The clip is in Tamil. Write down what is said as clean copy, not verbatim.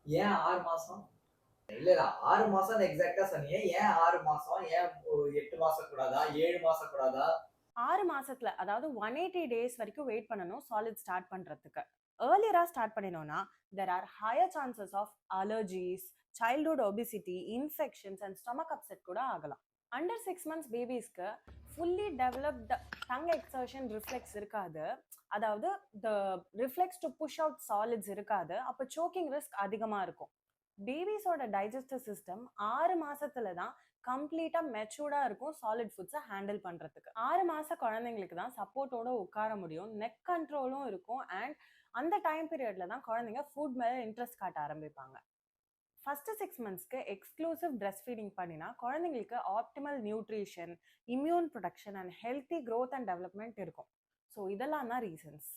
ஏன் 6 மாசம்? இல்ல 6 மாசம்னு எக்ஸாக்ட்டா சொன்னீங்க. ஏன் 6 மாசம்? ஏன் 8 மாசம் கூடாதா? 7 மாசம் கூடாதா? 6 மாசத்துல அதாவது 180 டேஸ் வரைக்கும் வெயிட் பண்ணணும் சாலிட் ஸ்டார்ட் பண்றதுக்கு. ஏர்லியரா start பண்ணினோம்னா, there are higher chances of allergies, childhood obesity, infections and stomach upset கூட ஆகலாம். அண்டர் 6 மந்த்ஸ் பேபிஸ்க்கு fully developed tongue extrusion reflex இருக்காது. அதாவது the reflex to push out solids இருக்காது. அப்ப சோக்கிங் ரிஸ்க் அதிகமா இருக்கும். பேபிஸோட டைஜஸ்டிவ் சிஸ்டம் 6 மாசத்துல தான் கம்ப்ளீட்டா மெச்சூர்டா இருக்கும் சாலிட் ஃபுட்ஸை ஹேண்டில் பண்றதுக்கு. 6 மாச குழந்தைங்களுக்கு தான் சப்போர்ட்டோட உட்கார முடியும், நெக் கண்ட்ரோலும் இருக்கும் அண்ட் அந்த டைம் பீரியட்ல தான் குழந்தைங்க ஃபுட் மேல இன்ட்ரெஸ்ட் காட்ட ஆரம்பிப்பாங்க. ஃபர்ஸ்ட் 6 மந்த்ஸ்க்கு எக்ஸ்க்ளூசிவ் பிரஸ்ட் ஃபீடிங் பண்ணினா குழந்தைங்களுக்கு optimal nutrition, immune production and healthy growth and development இருக்கும். ஸோ இதெல்லாம் தான் ரீசன்ஸ்.